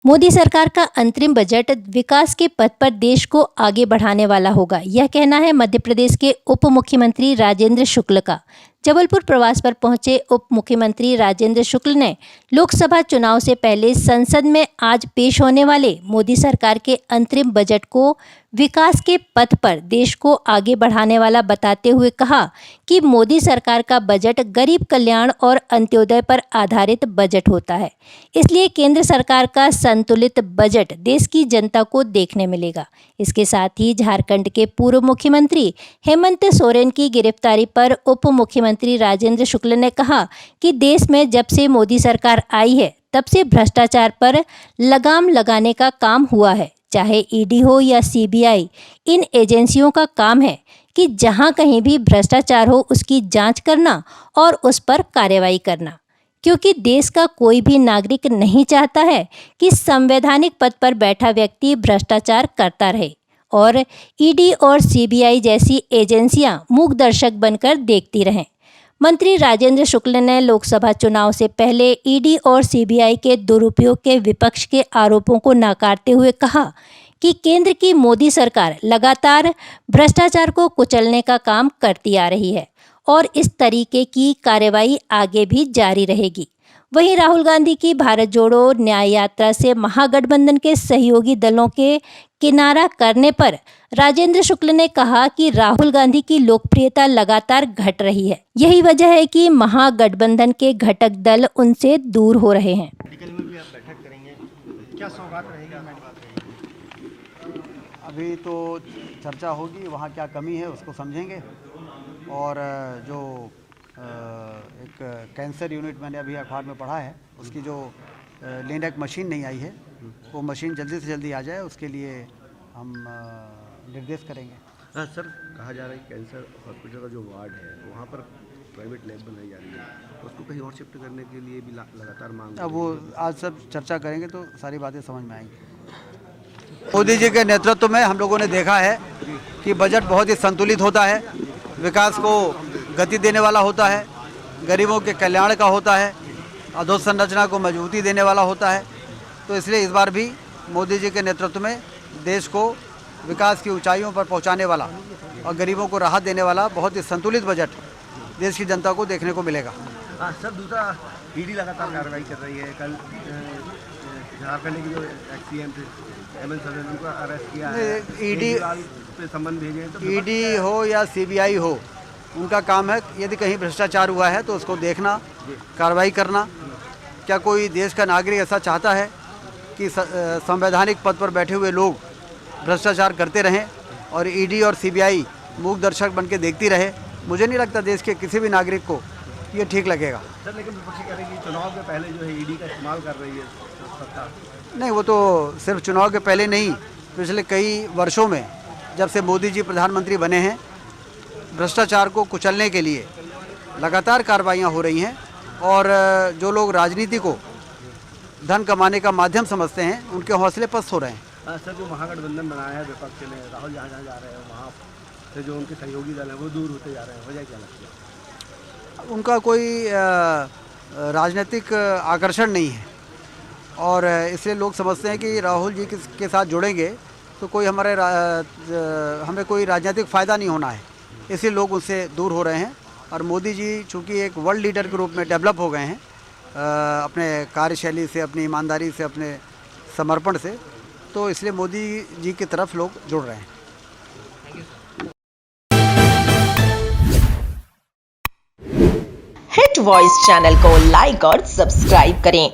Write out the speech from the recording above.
मोदी सरकार का अंतरिम बजट विकास के पथ पर देश को आगे बढ़ाने वाला होगा, यह कहना है मध्य प्रदेश के उप मुख्यमंत्री राजेंद्र शुक्ल का। जबलपुर प्रवास पर पहुंचे उप मुख्यमंत्री राजेंद्र शुक्ल ने लोकसभा चुनाव से पहले संसद में आज पेश होने वाले मोदी सरकार के अंतरिम बजट को विकास के पथ पर देश को आगे बढ़ाने वाला बताते हुए कहा कि मोदी सरकार का बजट गरीब कल्याण और अंत्योदय पर आधारित बजट होता है। इसलिए केंद्र सरकार का संतुलित बजट देश की जनता को देखने मिलेगा। इसके साथ ही झारखंड के पूर्व मुख्यमंत्री हेमंत सोरेन की गिरफ्तारी पर उप मुख्यमंत्री राजेंद्र शुक्ल ने कहा कि देश में जब से मोदी सरकार आई है तब से भ्रष्टाचार पर लगाम लगाने का काम हुआ है। चाहे ईडी हो या सीबीआई, इन एजेंसियों का काम है कि जहां कहीं भी भ्रष्टाचार हो उसकी जांच करना और उस पर कार्रवाई करना, क्योंकि देश का कोई भी नागरिक नहीं चाहता है कि संवैधानिक पद पर बैठा व्यक्ति भ्रष्टाचार करता रहे और ईडी और सीबीआई जैसी एजेंसियां मूक दर्शक बनकर देखती रहें। मंत्री राजेंद्र शुक्ल ने लोकसभा चुनाव से पहले ईडी और सीबीआई के दुरुपयोग के विपक्ष के आरोपों को नकारते हुए कहा कि केंद्र की मोदी सरकार लगातार भ्रष्टाचार को कुचलने का काम करती आ रही है और इस तरीके की कार्रवाई आगे भी जारी रहेगी। वहीं राहुल गांधी की भारत जोड़ो न्याय यात्रा से महागठबंधन के सहयोगी दलों के किनारा करने पर राजेंद्र शुक्ल ने कहा कि राहुल गांधी की लोकप्रियता लगातार घट रही है। यही वजह है कि महागठबंधन के घटक दल उनसे दूर हो रहे हैं। मेडिकल में भी आप बैठक करेंगे, क्या सौगात रहेगी? अभी तो चर्चा होगी, वहाँ क्या कमी है उसको समझेंगे। और जो एक कैंसर यूनिट मैंने अभी अखबार में पढ़ा है, उसकी जो लेनक मशीन नहीं आई है, वो मशीन जल्दी से जल्दी आ जाए, उसके लिए हम निर्देश करेंगे। सर, कहा जा रहा है कि कैंसर हॉस्पिटल का जो वार्ड है वहाँ पर प्राइवेट लैब बनाई जा रही है, उसको कहीं और शिफ्ट करने के लिए भी लगातार मांग। अब वो आज सब चर्चा करेंगे तो सारी बातें समझ में आएंगी। मोदी जी के नेतृत्व में हम लोगों ने देखा है कि बजट बहुत ही संतुलित होता है, विकास को गति देने वाला होता है, गरीबों के कल्याण का होता है, अधोसंरचना को मजबूती देने वाला होता है। तो इसलिए इस बार भी मोदी जी के नेतृत्व में देश को विकास की ऊंचाइयों पर पहुंचाने वाला और गरीबों को राहत देने वाला बहुत ही संतुलित बजट देश की जनता को देखने को मिलेगा। सर, दूसरा ईडी लगातार कार्रवाई कर रही है। कल झारखंड की जो सीएम थे हेमंत सोरेन, उनको अरेस्ट किया है। ईडी पे संबंध भेजे हैं, तो ईडी हो या सीबीआई हो, उनका काम है यदि कहीं भ्रष्टाचार हुआ है तो उसको देखना, कार्रवाई करना। क्या कोई देश का नागरिक ऐसा चाहता है कि संवैधानिक पद पर बैठे हुए लोग भ्रष्टाचार करते रहें और ईडी और सीबीआई मूक दर्शक बन के देखती रहे? मुझे नहीं लगता देश के किसी भी नागरिक को ये ठीक लगेगा। सर, लेकिन विपक्षी कह रहे हैं कि चुनाव के पहले जो है ईडी का इस्तेमाल कर रही है सरकार। नहीं, वो तो सिर्फ चुनाव के पहले नहीं, पिछले कई वर्षों में जब से मोदी जी प्रधानमंत्री बने हैं, भ्रष्टाचार को कुचलने के लिए लगातार कार्रवाइयाँ हो रही हैं और जो लोग राजनीति को धन कमाने का माध्यम समझते हैं उनके हौसले पस्त हो रहे हैं। सर, जो महागठबंधन बनाया है विपक्ष ने, राहुल जहाँ जहाँ जा रहे हैं वहाँ से जो उनके सहयोगी दल हैं वो दूर होते जा रहे हैं, वजह क्या लगती है? उनका कोई राजनीतिक आकर्षण नहीं है और इसलिए लोग समझते हैं कि राहुल जी के साथ जुड़ेंगे तो कोई हमें कोई राजनीतिक फ़ायदा नहीं होना है, इसलिए लोग उनसे दूर हो रहे हैं। और मोदी जी चूँकि एक वर्ल्ड लीडर के रूप में डेवलप हो गए हैं अपने कार्यशैली से, अपनी ईमानदारी से, अपने समर्पण से, तो इसलिए मोदी जी की तरफ लोग जुड़ रहे हैं। हिट वॉइस चैनल को लाइक और सब्सक्राइब करें